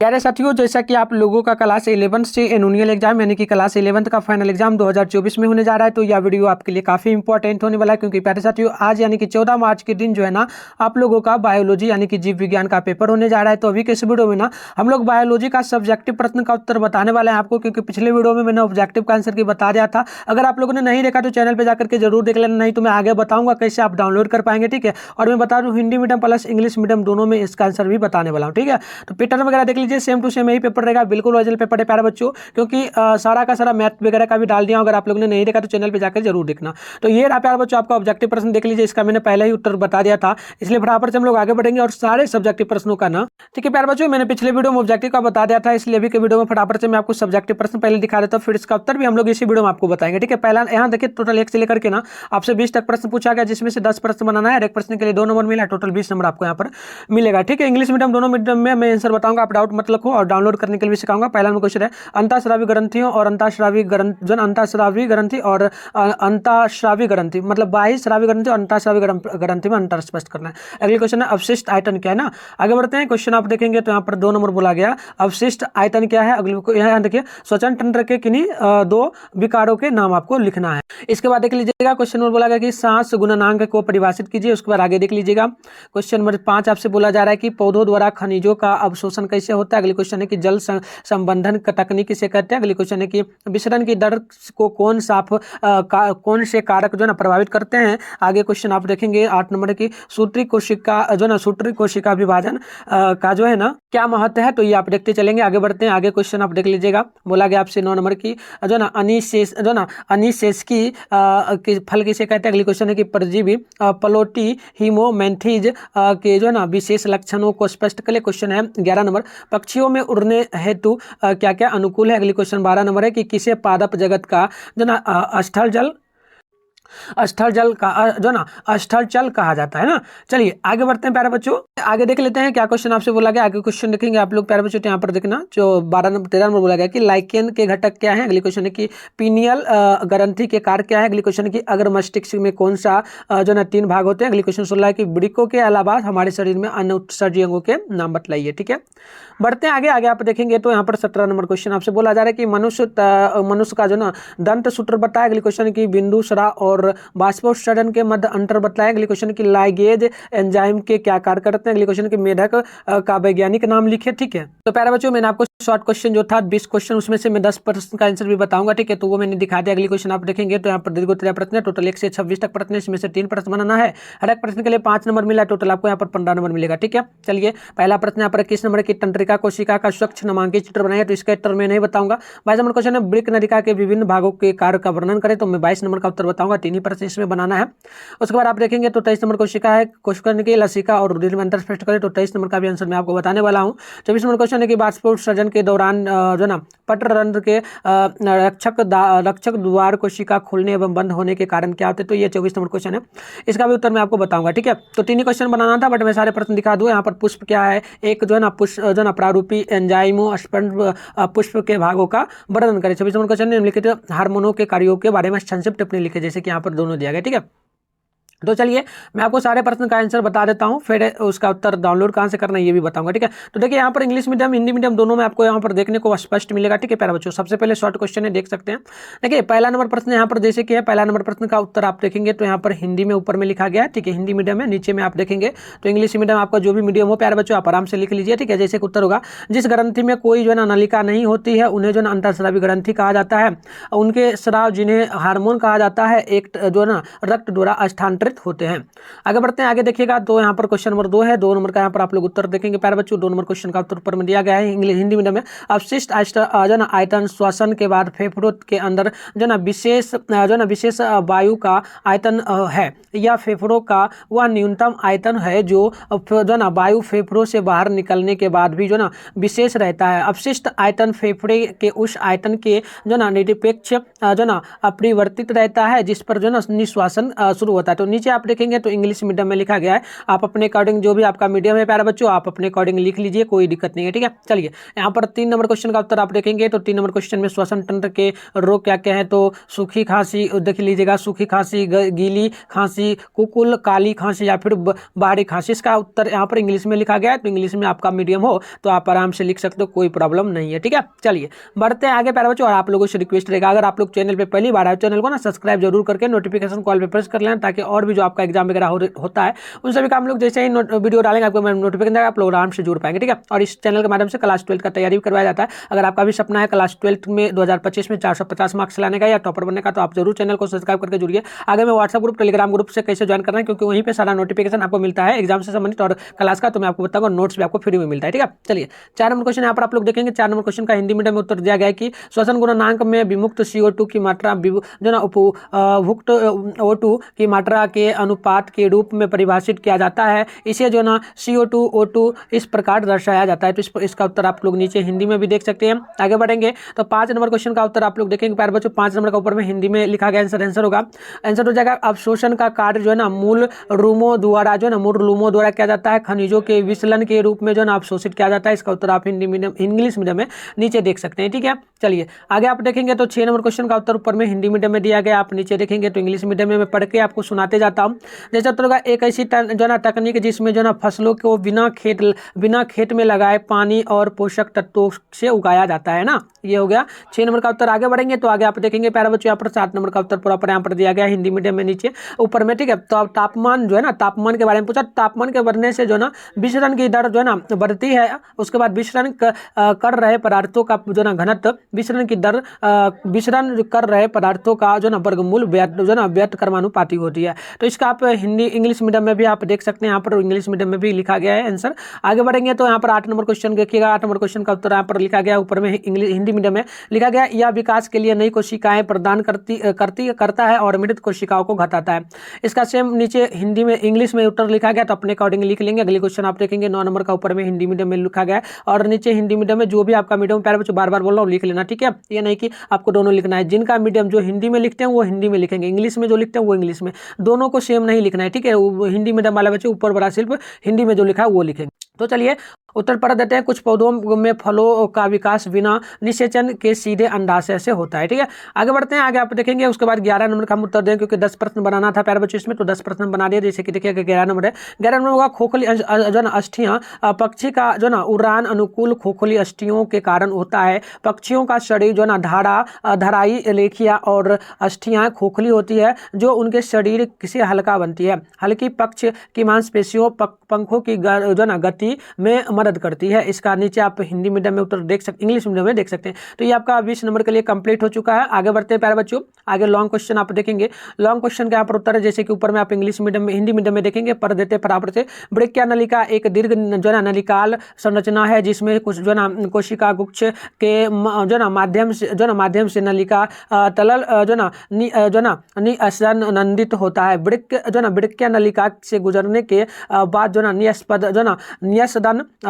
प्यारे साथियों, जैसा कि आप लोगों का क्लास 11 से एनुअल एग्जाम यानी कि क्लास 11 का फाइनल एग्जाम 2024 में होने जा रहा है, तो यह वीडियो आपके लिए काफी इंपॉर्टेंट होने वाला है। क्योंकि प्यारे साथियों, आज यानी कि 14 मार्च के दिन जो है ना, आप लोगों का बायोलॉजी यानी कि जीव विज्ञान का पेपर होने जा रहा है। तो अभी के इस वीडियो में ना हम लोग बायोलॉजी का सब्जेक्टिव प्रश्न का उत्तर बताने वाले हैं आपको, क्योंकि पिछले वीडियो में मैंने ऑब्जेक्टिव का आंसर की बता दिया था। अगर आप लोगों ने नहीं देखा तो चैनल पर जाकर के जरूर देख लेना, नहीं तो मैं आगे बताऊंगा कैसे आप डाउनलोड कर पाएंगे। ठीक है, और मैं बता दूं Hindi medium plus English medium दोनों में इसका आंसर भी बताने वाला हूँ। ठीक है, तो पैटर्न वगैरह देख लीजिए, सेम टू सेम यही पेपर रहेगा, बिल्कुल ओरिजिनल पेपर है प्यारे बच्चों। क्योंकि सारा का सारा मैथ वगैरह का भी डाल दिया, अगर आप लोगों ने नहीं देखा तो चैनल पे जाकर जरूर देखना। तो ये रहा प्यारे बच्चों आपका ऑब्जेक्टिव प्रश्न, देख लीजिए, इसका मैंने पहले ही उत्तर बता दिया था, इसलिए फटाफट से हम लोग आगे बढ़ेंगे और सारे सब्जेक्टिव प्रश्नों का ना। ठीक है प्यारे बच्चों, मैंने पिछले वीडियो में ऑब्जेक्टिव का बता दिया था, इसलिए अभी के वीडियो में फटाफट से मैं आपको सब्जेक्टिव प्रश्न पहले दिखा देता हूँ, फिर इसका उत्तर भी हम लोग इसी वीडियो में आपको बताएंगे। ठीक है, पहला यहाँ देखिए, टोटल 1 से लेकर के ना आपसे 20 तक प्रश्न पूछा गया, जिसमें से 10 प्रश्न बनाना है, एक प्रश्न के लिए 2 नंबर मिला, टोटल 20 नंबर आपको यहाँ पर मिलेगा। ठीक है, इंग्लिश मीडियम दोनों मीडियम में मैं आंसर बताऊंगा, आप डाउट मत रखो, और डाउनलोड करने के लिए भी सिखाऊंगा। पहला क्वेश्चन है अंतःस्रावी ग्रंथियों और अंतःस्रावी ग्रंथि और अंतःस्रावी ग्रंथि, मतलब बाह्यस्रावी ग्रंथि और अंतःस्रावी ग्रंथि में अंतर स्पष्ट करना है। अगले क्वेश्चन है अवशिष्ट आयतन क्या है ना। आगे बढ़ते हैं, क्वेश्चन आप देखेंगे तो यहाँ पर 2 नंबर बोला गया, अवशिष्ट आयतन क्या है। अगले यहाँ देखिए, श्वसन तंत्र के किन्हीं 2 विकारों के नाम आपको लिखना है। इसके बाद देख लीजिएगा, क्वेश्चन नंबर बोला गया कि सांस गुणनांक को परिभाषित कीजिए। उसके बाद आगे देख लीजिएगा, क्वेश्चन नंबर 5 आपसे बोला जा रहा है कि पौधों द्वारा खनिजों का अवशोषण कैसे होता है। अगले क्वेश्चन है कि जल संबंधन तकनीक किसे कहते हैं। अगले क्वेश्चन है कि विसरण की दर को कौन से कारक जो है ना प्रभावित करते हैं। आगे क्वेश्चन आप देखेंगे 8 नंबर की सूत्री कोशिका विभाजन का जो है ना क्या महत्व है, तो ये आप देखते चलेंगे। आगे बढ़ते हैं, आगे क्वेश्चन आप देख लीजिएगा, बोला गया आपसे 9 नंबर की जो ना अनिशेष की फल किसे कहते हैं। अगले क्वेश्चन है कि परजीवी पलोटी हीमोमेंथीज के जो है ना विशेष लक्षणों को स्पष्ट करें। क्वेश्चन है 11 नंबर, पक्षियों में उड़ने हेतु क्या क्या अनुकूल है। अगली क्वेश्चन 12 नंबर है कि किसे पादप जगत का जो ना स्थल जल कहा जाता है ना। चलिए आगे बढ़ते हैं प्यारे बच्चों, आगे देख लेते हैं क्या क्वेश्चन आपसे बोला गया। आगे क्वेश्चन देखेंगे आप लोग प्यारे बच्चों, तो यहाँ पर देखना जो 13 नंबर बोला गया कि लाइकेन के घटक क्या है। अगले क्वेश्चन है कि पीनियल ग्रंथि के कारक क्या है। अगले क्वेश्चन है कि अगर मस्तिष्क में कौन सा जो ना 3 भाग होते हैं। अगले क्वेश्चन 16 है कि वृक्कों के अलावा हमारे शरीर में अन्य उत्सर्जी अंगों के नाम बतलाइए। ठीक है, बढ़ते हैं आगे आप देखेंगे तो यहाँ पर 17 नंबर क्वेश्चन आपसे बोला जा रहा है कि मनुष्य का जो ना दंत सूत्र बताया। अगले क्वेश्चन की बिंदु सरा और बाष्पोत्सर्जन के मध्य अंतर बताया। अगले क्वेश्चन की लाइगेज एंजाइम के क्या कार्य करते हैं। अगले क्वेश्चन की मेढक का वैज्ञानिक नाम लिखे। ठीक है, तो प्यारे बच्चों मैंने आपको शॉर्ट क्वेश्चन जो था 20 क्वेश्चन, उसमें से मैं 10 प्रश्न का आंसर भी बताऊंगा। ठीक है, तो वो मैंने दिखा दिया। अगले क्वेश्चन आप देखेंगे तो यहाँ पर दीर्घ प्रश्न है, टोटल 1 से 26 तक प्रश्न है, इसमें से 3 प्रश्न बनाना है, हर एक प्रश्न के लिए 5 नंबर मिला, टोटल आपको यहाँ पर 15 नंबर मिलेगा। ठीक है, चलिए पहला प्रश्न यहाँ पर 21 नंबर की तंत्रिका कोशिका का स्वच्छ नामांकित चित्र बनाइए, तो इसका उत्तर मैं नहीं बताऊंगा। 22 नंबर क्वेश्चन है वृक्क नलिका के विभिन्न भागों के कार्य का वर्णन करें, तो मैं 22 नंबर का उत्तर बताऊंगा, 3 ही प्रश्न इसमें बनाना है। उसके बाद आप देखेंगे तो 23 नंबर कोशिका है, कोशिका की लसिका और रुधिर में अंतर स्पष्ट करें, तो 23 नंबर का भी आंसर मैं आपको बताने वाला हूँ। 24 नंबर क्वेश्चन है कि बाष्पोत्सर्जन के दौरान जो ना पटररंध्र के रक्षक द्वार कोशिका खोलने एवं बंद होने के कारण क्या होते हैं, तो ये 24 नंबर क्वेश्चन है, इसका भी उत्तर मैं आपको बताऊंगा। ठीक है, तो 3 ही क्वेश्चन बनाना था, बट मैं सारे प्रश्न दिखा दूं। यहाँ पर पुष्प क्या है, एक जो है ना पुष्प जो ना प्रारूपी एंजाइमो पुष्प के भागों का वर्णन करें। 26 नंबर क्वेश्चन निम्नलिखित हार्मोनों के कार्यों के बारे में संक्षिप्त टिप्पणी लिखे, जैसे कि यहाँ पर दोनों दिया गया। ठीक है, तो चलिए मैं आपको सारे प्रश्न का आंसर बता देता हूं, फिर उसका उत्तर डाउनलोड कहां से करना है ये भी बताऊंगा। ठीक है, तो देखिए यहाँ पर इंग्लिश मीडियम हिंदी मीडियम दोनों में आपको यहाँ पर देखने को स्पष्ट मिलेगा। ठीक है प्यारे बच्चों, सबसे पहले शॉर्ट क्वेश्चन है, देख सकते हैं। देखिए पहला नंबर प्रश्न यहाँ पर जैसे कि है, पहला नंबर प्रश्न का उत्तर आप देखेंगे तो यहाँ पर हिंदी में ऊपर में लिखा गया है। ठीक है, हिंदी मीडियम है, नीचे में आप देखेंगे तो इंग्लिश मीडियम, आपका जो भी मीडियम हो प्यारे बच्चों आप आराम से लिख लीजिए। ठीक है, जैसे उत्तर होगा, जिस ग्रंथि में कोई जो है ना नलिका नहीं होती है उन्हें जो है अंतःस्रावी ग्रंथि कहा जाता है। उनके स्राव जिन्हें हार्मोन कहा जाता है एक जो है ना रक्त द्वारा स्थानांतरित होते हैं। आगे बढ़ते हैं, आगे देखिएगा तो यहाँ पर क्वेश्चन नंबर 2 है, 2 नंबर का यहाँ पर आप लोग उत्तर देखेंगे प्यारे बच्चों। 2 नंबर क्वेश्चन का उत्तर ऊपर में दिया गया है हिंदी मीडियम में। अवशिष्ट जो ना आयतन श्वसन के बाद फेफड़ों के अंदर जो ना विशेष वायु का आयतन है, या फेफड़ों का वह न्यूनतम आयतन है जो ना वायु फेफड़ों से बाहर निकलने के बाद भी जो ना विशेष रहता है। अवशिष्ट आयतन फेफड़े के उस आयतन के जो ना निरपेक्ष जो ना अपरिवर्तित रहता है जिस पर जो ना निश्वासन शुरू होता है। तो नीचे आप देखेंगे तो इंग्लिश मीडियम में लिखा गया है। आप अपने अकॉर्डिंग जो भी आपका मीडियम है प्यारे बच्चों, आप अपने अकॉर्डिंग लिख लीजिए, कोई दिक्कत नहीं है, ठीक है। चलिए यहाँ पर 3 नंबर क्वेश्चन का उत्तर आप देखेंगे तो 3 नंबर क्वेश्चन में श्वसन तंत्र के रोग क्या क्या है, तो सूखी खांसी देख लीजिएगा, सूखी खांसी, गीली खांसी, कुकुल, काली खांसी या फिर बाहरी खांसी। इसका उत्तर यहाँ पर इंग्लिश में लिखा गया है, तो इंग्लिश में आपका मीडियम हो तो आप आराम से लिख सकते हो, कोई प्रॉब्लम नहीं है, ठीक है। चलिए बढ़ते हैं आगे प्यारे बच्चों, और आप लोगों से रिक्वेस्ट रहेगा, अगर आप लोग चैनल पे पहली बार आए, चैनल को ना सब्सक्राइब जरूर करके नोटिफिकेशन कॉल पे प्रेस कर लेना, ताकि और भी जो आपका एग्जाम वगैरह होता है उन सभी का हम लोग जैसे ही वीडियो डालेंगे आपको नोटिफिकेशन देगा, आप लोग आराम से जुड़ पाएंगे, ठीक है। और इस चैनल के माध्यम से क्लास 12 का तैयारी भी करवाया जाता है। अगर आपका भी सपना है क्लास 12 में 2025 में 450 मार्क्स लाने का या टॉपर बनने का, तो आप जरूर चैनल को सब्सक्राइब करके जुड़िए। आगे मैं व्हाट्सएप ग्रुप, टेलीग्राम ग्रुप से कैसे ज्वाइन करना है, क्योंकि वहीं पे सारा नोटिफिकेशन आपको मिलता है एग्जाम से संबंधित और क्लास का, तो मैं आपको बताऊंगा, नोट्स भी आपको फ्री में मिलता है, ठीक है। चलिए 4 नंबर क्वेश्चन यहाँ पर आप लोग देखेंगे। 4 नंबर क्वेश्चन का हिंदी मीडियम में उत्तर दिया गया है कि श्वसन गुणांक में विमुक्त CO2 की मात्रा जो ना उपभुक्त O2 की मात्रा के अनुपात के रूप में परिभाषित किया जाता है। इसे जो ना CO2 O2 इस प्रकार दर्शाया जाता है। तो इसका उत्तर आप लोग नीचे हिंदी में भी देख सकते हैं। आगे बढ़ेंगे तो 5 नंबर क्वेश्चन का उत्तर आप लोग देखेंगे प्यारे बच्चों। 5 नंबर का ऊपर में हिंदी में लिखा गया आंसर होगा, आंसर हो जाएगा अवशोषण का कार्य जो है ना मूल रूमों द्वारा किया जाता है, खनिजों के विचलन के रूप में जो ना अवशोषित किया जाता है। इसका उत्तर आप इंग्लिश मीडियम में नीचे देख सकते हैं, ठीक है। चलिए आगे आप देखेंगे तो 6 नंबर क्वेश्चन का उत्तर ऊपर में हिंदी मीडियम में दिया गया, आप नीचे देखेंगे तो इंग्लिश मीडियम में मैं पढ़ के आपको सुनाते जाता हूँ। जैसे उत्तर होगा एक ऐसी जो ना तकनीक जिसमें जो ना फसलों को बिना खेत में लगाए पानी और पोषक तत्वों से उगाया जाता है ना। ये हो गया 6 नंबर का उत्तर। आगे बढ़ेंगे तो आगे आप देखेंगे प्यारे बच्चों, यहाँ पर 7 नंबर का उत्तर प्रॉपर यहाँ पर दिया गया हिंदी मीडियम में नीचे ऊपर में, ठीक है। तो अब तापमान जो है ना, तापमान के बारे में पूछा, तापमान के बढ़ने से जो ना विचरण की दर जो है ना बढ़ती है। उसके बाद विचरण कर रहे पदार्थों का जो ना घनत्व, विचरण की दर विचरण कर रहे पदार्थों का जो ना वर्गमूल जो ना व्यक्त कर्मानुपाती होती है। तो इसका आप इंग्लिश मीडियम में भी आप देख सकते हैं, यहाँ पर इंग्लिश मीडियम में भी लिखा गया है आंसर। आगे बढ़ेंगे तो यहाँ पर 8 नंबर क्वेश्चन देखिएगा। 8 नंबर क्वेश्चन का उत्तर यहाँ पर लिखा गया, ऊपर में हिंदी मीडियम में लिखा गया, यह विकास के लिए नई कोशिकाएं प्रदान करता है और मृत कोशिकाओं को घटाता है। इसका सेम नीचे हिंदी में इंग्लिश में उत्तर लिखा गया, तो अपने अकॉर्डिंग लिख लेंगे। अगले क्वेश्चन आप देखेंगे 9 नंबर का ऊपर में हिंदी मीडियम में लिखा गया और नीचे हिंदी मीडियम में जो भी आपका मीडियम प्यारे बच्चों बार बार बोल रहा हूँ लिख लेना, ठीक है। ये नहीं कि आपको दोनों लिखना है, जिनका मीडियम जो हिंदी में लिखते हैं वो हिंदी में लिखेंगे, इंग्लिश में जो लिखते हैं वो इंग्लिश में, दोनों को सेम नहीं लिखना है, ठीक है। हिंदी मीडियम वाले बच्चे ऊपर बड़ा सिर्फ हिंदी में जो लिखा है वो लिखेंगे। तो चलिए उत्तर पढ़ देते हैं। कुछ पौधों में फलों का विकास बिना निषेचन के सीधे अंडाशय से होता है, ठीक है। आगे बढ़ते हैं, आगे आप देखेंगे उसके बाद 11 नंबर का हम उत्तर दें, क्योंकि 10 प्रश्न बनाना था प्यारे बच्चों इसमें, तो 10 प्रश्न बना दिए। जैसे कि देखिएगा 11 नंबर है, 11 नंबर होगा खोखली जो ना अस्थियां, पक्षी का जो ना उड़ान अनुकूल खोखली अस्थियों के कारण होता है। पक्षियों का शरीर जो ना धराई रेखिया और अस्थियां खोखली होती है, जो उनके शरीर से हल्का बनती है। हल्की पक्ष की मांसपेशियों पंखों की जो ना गति में मदद करती है। इसका नीचे आप हिंदी मीडियम में उत्तर देख सकते, इंग्लिश मीडियम में देख सकते हैं। तो ये आपका 20 नंबर के लिए कंप्लीट हो चुका है। आगे बढ़ते हैं प्यारे बच्चों, आगे लॉन्ग क्वेश्चन आप देखेंगे। लॉन्ग क्वेश्चन का यहाँ पर उत्तर है, जैसे कि ऊपर में आप इंग्लिश मीडियम में हिंदी मीडियम में देखेंगे, पढ़ देते फटाफट से। वृक्क नलिका एक दीर्घ जो ना नलिकाल संरचना है, जिसमें कुछ जो ना कोशिका गुच्छ के जो ना माध्यम से नलिका तलल जो ना निस्पंदित होता है। वृक्क नलिका से गुजरने के बाद जो ना निस्पंदन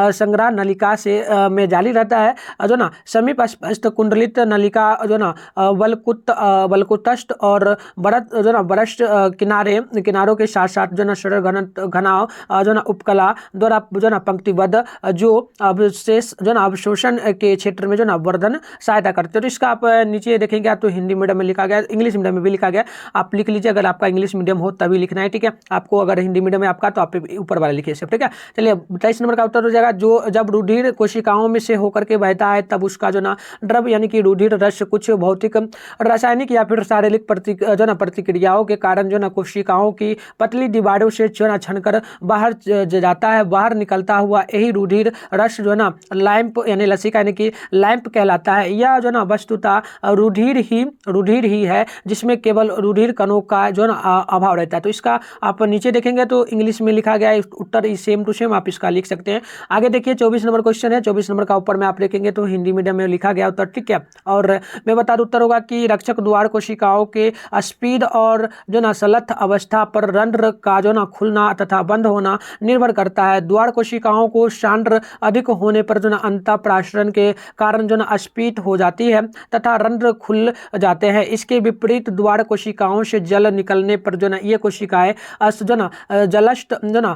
संग्रह नलिका से में जारी रहता है। जो ना समीप स्पष्ट कुंडलित नलिका जो ना बलकुतस्थ और बरस्ट किनारों के साथ साथ जो ना सरल घनाव जो ना उपकला द्वारा जो ना पंक्तिबद्ध जो अवशेष जो ना अवशोषण के क्षेत्र में जो ना वर्धन सहायता करते हैं। तो इसका आप नीचे देखेंगे, आप तो हिंदी मीडियम में लिखा गया, इंग्लिश मीडियम में भी लिखा गया, आप लिख लीजिए। अगर आपका इंग्लिश मीडियम हो तभी लिखना है, ठीक है। आपको अगर हिंदी मीडियम में आपका तो आप ऊपर वाला लिखिए सब, ठीक है। चलिए 23 नंबर का उत्तर हो जाएगा, जो जब रुधिर कोशिकाओं में से होकर के बहता है तब उसका जो ना द्रव यानी कि रुधिर रस कुछ भौतिक रासायनिक या फिर शारीरिक प्रतिक्रियाओं के कारण जो ना कोशिकाओं की पतली दीवारों से जो ना छनकर बाहर जाता है। बाहर निकलता हुआ यही रुधिर रस जो ना लैंप यानी लसिका यानी कि लैंप कहलाता है। यह जो ना वस्तुतः रुधिर ही है, जिसमें केवल रुधिर कणों का जो ना अभाव रहता है। तो इसका आप नीचे देखेंगे तो इंग्लिश में लिखा गया है उत्तर सेम टू सेम, आप इसका लिख सकते हैं। आगे देखिए 24 नंबर क्वेश्चन है। 24 नंबर का ऊपर में आप देखेंगे तो हिंदी मीडियम में लिखा गया उत्तर, ठीक है। और मैं बता दूं उत्तर होगा कि रक्षक द्वार कोशिकाओं के स्पीड और जो ना सलथ अवस्था पर रंध्र का जो ना खुलना तथा बंद होना निर्भर करता है। द्वार कोशिकाओं को सांद्र अधिक होने पर जो ना अंतःप्राशरण के कारण जो ना स्फीत हो जाती है तथा रंध्र खुल जाते हैं। इसके विपरीत द्वार कोशिकाओं से जल निकलने पर जो ना ये कोशिकाएं जो ना जलष्ट जो ना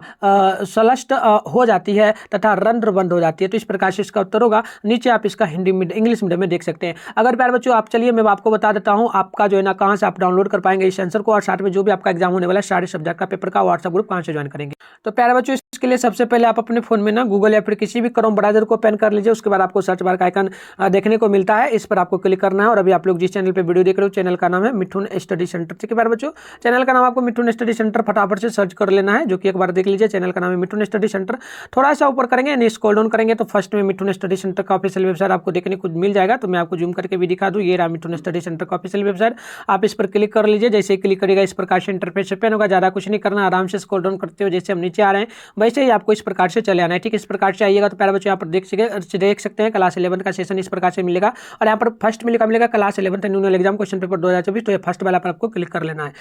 सलष्ट हो जाती है तथा रंध्र बंद हो जाती है। तो इस प्रकार से इसका उत्तर होगा। नीचे आप इसका हिंदी इंग्लिश मीडियम में देख सकते हैं। अगर प्यारे बच्चों आप चलिए मैं आपको बता देता हूं आपका जो है ना कहां से आप डाउनलोड कर पाएंगे इस आंसर को, और साथ में जो भी आपका एग्जाम होने वाला है सारे सब्जेक्ट का पेपर का व्हाट्सएप ग्रुप कहां से ज्वाइन करेंगे। तो प्यारे बच्चों इसके लिए सबसे पहले आप अपने फोन में ना गूगल या फिर किसी भी क्रोम ब्राउजर को ओपन कर लीजिए। उसके बाद आपको सर्च बार का आइकन देखने को मिलता है, इस पर आपको क्लिक करना है। और अभी आप लोग जिस चैनल पे वीडियो देख रहे हो चैनल का नाम है मिठुन स्टडी सेंटर, ठीक है प्यारे बच्चों। चैनल का नाम आपको मिठुन स्टडी सेंटर फटाफट से सर्च कर लेना है, जो कि एक बार देख लीजिए। चैनल का नाम है मिठुन स्टडी सेंटर। थोड़ा सा ऊपर करेंगे यानी स्क्रॉल डाउन करेंगे तो फर्स्ट में मिठुन स्टडी सेंटर का ऑफिशियल वेबसाइट आपको देखने को मिल जाएगा। तो मैं आपको जूम करके भी दिखा दूं, ये रहा मिठुन स्टडी सेंटर का ऑफिशियल वेबसाइट। आप इस पर क्लिक कर लीजिए। जैसे ही क्लिक करिएगा इस प्रकार से इंटरफेस ओपन होगा। ज्यादा कुछ नहीं करना, आराम से स्क्रॉल डाउन करते हो जैसे हम नीचे आ रहे हैं वैसे ही आपको इस प्रकार से चले आना है, ठीक है। इस प्रकार से आइएगा तो प्यारे बच्चों यहाँ पर देख सकते हैं क्लास 11 का सेशन इस प्रकार से मिलेगा। और यहाँ पर फर्स्ट में मिलेगा class 11 annual exam question paper 2024। तो ये फर्स्ट वाला पर आपको क्लिक कर लेना है।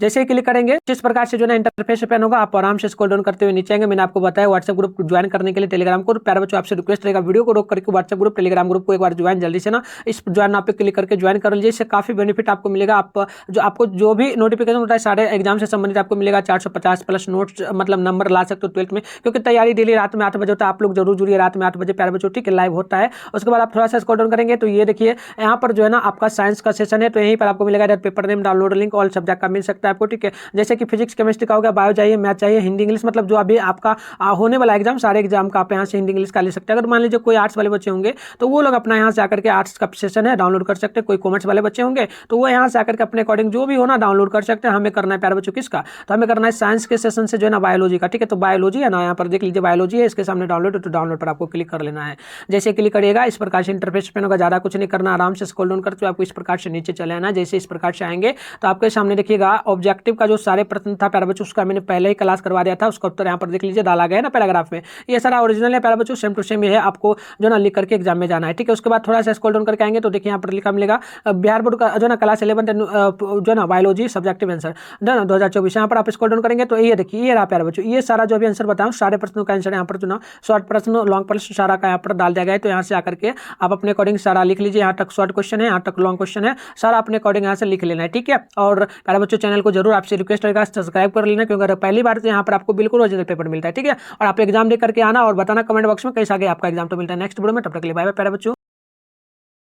जैसे ही क्लिक करेंगे इस प्रकार से जो ना इंटरफेस ओपन होगा। आप आराम से स्क्रॉल डाउन करते हुए नीचे आएंगे। मैंने आपको बताया व्हाट्सएप ग्रुप ज्वाइन करने के लिए टेलीग्राम को। प्यारे बच्चों आपसे रिक्वेस्ट रहेगा वीडियो को रोक करके व्हाट्सएप ग्रुप टेलीग्राम ग्रुप को एक बार ज्वाइन जल्दी से ना इस ज्वाइन आप पे क्लिक करके ज्वाइन कर लीजिए। इससे काफी बेनिफिट आपको मिलेगा। आपको जो भी नोटिफिकेशन होता है सारे एग्जाम से संबंधित आपको मिलेगा। 450 प्लस नोट्स मतलब नंबर ला सकते हो 12th में, क्योंकि तैयारी डेली रात में 8 बजे होता है। आप लोग जरूर जुड़िए रात में 8 बजे प्यारे बच्चों, ठीक है, लाइव होता है। उसके बाद आप थोड़ा सा स्क्रॉल डाउन करेंगे तो ये देखिए यहाँ पर जो है ना आपका साइंस का सेशन है। तो यहीं पर आपको मिलेगा इधर paper name download link all subject का मिल सकता है आपको, ठीक है। जैसे कि फिजिक्स केमिस्ट्री का हो गया, बायो चाहिए, मैथ चाहिए, हिंदी इंग्लिश, मतलब जो अभी आपका होने वाला एग्जाम सारे एग्जाम का आप यहाँ से हिंदी इंग्लिश का ले सकते हैं। अगर मान लीजिए कोई आर्ट्स वाले बच्चे होंगे तो वो लोग अपना यहाँ से आकर के आर्ट्स का सेशन है डाउनलोड कर सकते हैं। कोई कॉमर्स वाले बच्चे होंगे तो वो यहाँ से आकर के अपने अकॉर्डिंग जो भी हो ना डाउनलोड कर सकते हैं। हमें करना है प्यारे बच्चों किसका, तो हमें करना है साइंस के सेशन से जो है ना बायोलॉजी का, ठीक है। तो बायोलॉजी है ना, यहाँ पर देख लीजिए बायोलॉजी है, इसके सामने डाउनलोड, तो डाउनलोड पर आपको क्लिक कर लेना है। जैसे क्लिक करिएगा इस प्रकार से इंटरफेस पे होगा। ज्यादा कुछ नहीं करना, आराम से स्क्रॉल डाउन करते हुए आपको इस प्रकार से नीचे चले आना। जैसे इस प्रकार से आएंगे तो आपके सामने देखिएगा ऑब्जेक्टिव का जो सारे प्रश्न था प्यारे बच्चों उसका मैंने पहले ही क्लास करवा दिया था। उसका उत्तर यहाँ पर देख लीजिए डाला गया है ना पैराग्राफ में। ये सारा ओरिजिनल है प्यारे बच्चों, सेम टू सेम ये है। आपको जो ना लिख करके एग्जाम में जाना है, ठीक है। उसके बाद थोड़ा सा स्क्रॉल डाउन करके आएंगे तो देखिए यहाँ पर लिखा मिलेगा बिहार बोर्ड का जो ना क्लास 11 जो ना बायोलॉजी सब्जेक्टिव आंसर जो ना 2024। यहाँ पर आप स्क्रॉल डाउन करेंगे तो ये देखिए ये रहा प्यारे बच्चों, ये सारा जो भी आंसर बताऊँ सारे प्रश्नों का आंसर यहाँ पर जो ना शॉर्ट प्रश्न लॉन्ग प्रश्न सारा का यहाँ पर डाल दिया गया है। तो यहाँ से आकर के आप अपने अकॉर्डिंग सारा लिख लीजिए। यहाँ तक शॉर्ट क्वेश्चन है, यहाँ तक लॉन्ग क्वेश्चन है, सारा अपने अकॉर्डिंग यहाँ से लिख लेना है, ठीक है। और प्यारे बच्चों चैनल को जरूर आपसे रिक्वेस्ट रहेगा सब्सक्राइब कर लेना, क्योंकि पहली बार तो यहाँ पर आपको बिल्कुल ओरिजिनल पेपर मिलता है, ठीक है। और आप एग्जाम दे करके आना और बताना कमेंट बॉक्स में कैसा गया आपका एग्जाम। तो मिलता है नेक्स्ट वीडियो में, तब तक के लिए बाय बाय प्यारे बच्चों।